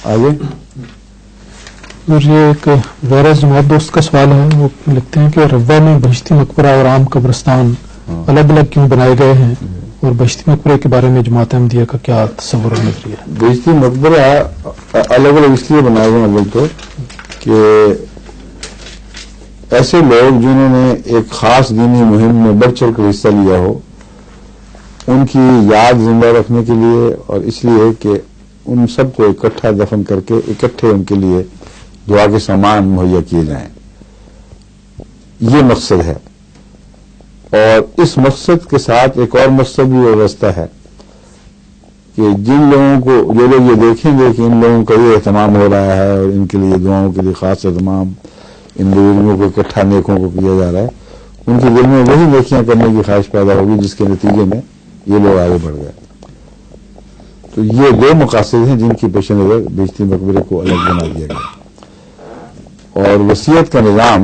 آگے اور یہ ایک ویرس جماعت دوست کا سوال ہے. وہ لکھتے ہیں کہ روا میں بہشتی مقبرہ اور عام قبرستان الگ الگ کیوں بنائے گئے ہیں, اور بہشتی مقبرے کے بارے میں جماعت احمدیہ کا کیا تصور و نظریہ ہے؟ بہشتی مقبرہ الگ الگ اس لیے بنائے گئے اول تو کہ ایسے لوگ جنہوں نے ایک خاص دینی مہم میں بڑھ چڑھ کر حصہ لیا ہو, ان کی یاد زندہ رکھنے کے لیے, اور اس لیے کہ ان سب کو اکٹھا دفن کر کے اکٹھے ان کے لیے دعا کے سامان مہیا کیے جائیں, یہ مقصد ہے. اور اس مقصد کے ساتھ ایک اور مقصد بھی وابستہ ہے کہ جن لوگوں کو, جو لوگ یہ دیکھیں گے کہ ان لوگوں کا یہ اہتمام ہو رہا ہے اور ان کے لیے دعاؤں کے لیے خاص اہتمام ان بزرگوں کو اکٹھا نیکوں کو کیا جا رہا ہے, ان کے دل میں وہی نیکیاں کرنے کی خواہش پیدا ہوگی جس کے نتیجے میں یہ لوگ آگے بڑھ گئے. تو یہ دو مقاصد ہیں جن کی پیش نظر بہشتی مقبرے کو الگ بنا دیا گیا. اور وصیت کا نظام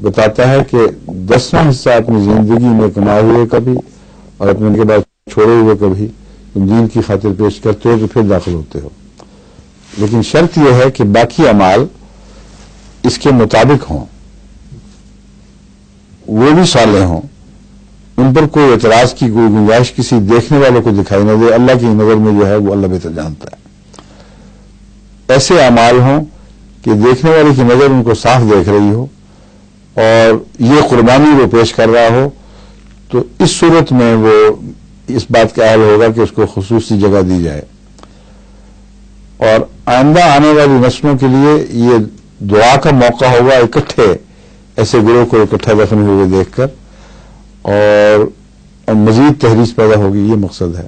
بتاتا ہے کہ 10واں حصہ اپنی زندگی میں کمائے ہوئے کبھی اور اپنے کے بعد چھوڑے ہوئے کبھی تم دین کی خاطر پیش کرتے ہو تو پھر داخل ہوتے ہو, لیکن شرط یہ ہے کہ باقی اعمال اس کے مطابق ہوں, وہ بھی صالح ہوں, ان پر کوئی اعتراض کی کوئی گنجائش کسی دیکھنے والے کو دکھائی نہ دے, اللہ کی نظر میں جو ہے وہ اللہ بہتر جانتا ہے. ایسے اعمال ہوں کہ دیکھنے والے کی نظر ان کو صاف دیکھ رہی ہو اور یہ قربانی وہ پیش کر رہا ہو, تو اس صورت میں وہ اس بات کا اہل ہوگا کہ اس کو خصوصی جگہ دی جائے. اور آئندہ آنے والی نسلوں کے لیے یہ دعا کا موقع ہوگا اکٹھے ایسے گروہ کو اکٹھا دفن ہوئے دیکھ کر, اور مزید تحریص پیدا ہوگی, یہ مقصد ہے.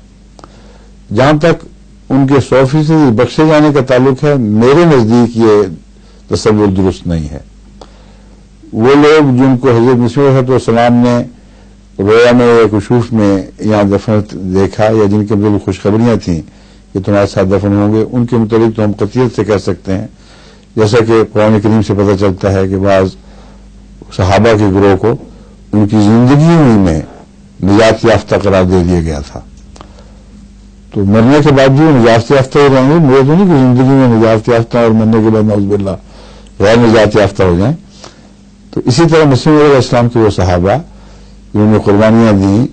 جہاں تک ان کے 100% بخشے جانے کا تعلق ہے, میرے نزدیک یہ تصور درست نہیں ہے. وہ لوگ جن کو حضرت مسیح علیہ السلام نے رویا میں یا کشوف میں یہاں دفن دیکھا, یا جن کے بالکل خوشخبریاں تھیں کہ تمہارے ساتھ دفن ہوں گے, ان کے متعلق تو ہم قطعیت سے کہہ سکتے ہیں, جیسا کہ قرآن کریم سے پتہ چلتا ہے کہ بعض صحابہ کے گروہ کو ان کی زندگی میں نجات یافتہ قرار دے دیا گیا تھا. تو مرنے کے بعد بھی نجات یافتہ ہو رہیں گے, مجھے تو نہیں کہ زندگی میں نجات یافتہ اور مرنے کے بعد نعوذ باللہ غیر نجات یافتہ ہو جائیں. تو اسی طرح مسیح علیہ السلام کے وہ صحابہ جنہوں نے قربانیاں دیں,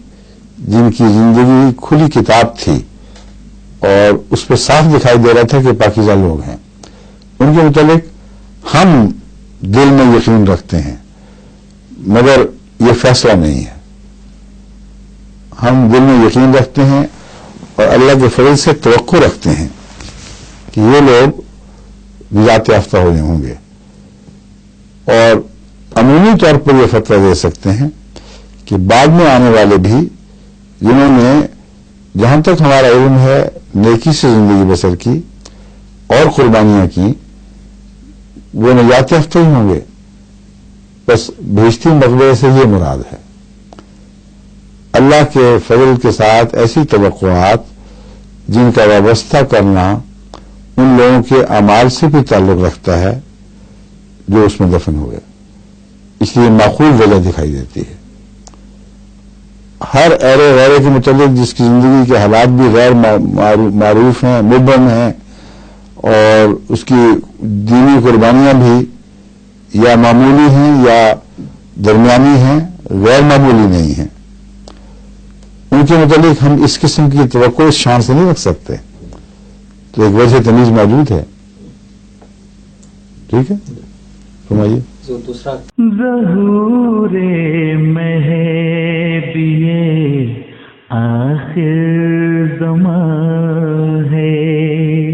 جن کی زندگی کھلی کتاب تھی اور اس پہ صاف دکھائی دے رہا تھا کہ پاکیزہ لوگ ہیں, ان کے متعلق ہم دل میں یقین رکھتے ہیں مگر یہ فیصلہ نہیں ہے. ہم دل میں یقین رکھتے ہیں اور اللہ کے فضل سے توقع رکھتے ہیں کہ یہ لوگ نجات یافتہ ہو ہوں گے, اور عمومی طور پر یہ فتویٰ دے سکتے ہیں کہ بعد میں آنے والے بھی جنہوں نے جہاں تک ہمارا علم ہے نیکی سے زندگی بسر کی اور قربانیاں کی, وہ نجات یافتہ ہی ہوں گے. بس بہشتی مقبرے سے یہ مراد ہے. اللہ کے فضل کے ساتھ ایسی توقعات جن کا وابستہ کرنا ان لوگوں کے اعمال سے بھی تعلق رکھتا ہے جو اس میں دفن ہوئے, اس لیے معقول وجہ دکھائی دیتی ہے. ہر ایرے غیرے کے متعلق جس کی زندگی کے حالات بھی غیر معروف ہیں, مبہم ہیں, اور اس کی دینی قربانیاں بھی یا معمولی ہیں یا درمیانی ہیں, غیر معمولی نہیں ہیں, ان کے متعلق ہم اس قسم کی توقع اس شان سے نہیں رکھ سکتے. تو ایک وجہ تمیز موجود ہے. ٹھیک ہے, فرمائیے. ظہور مہدیِ آخر زمان ہے,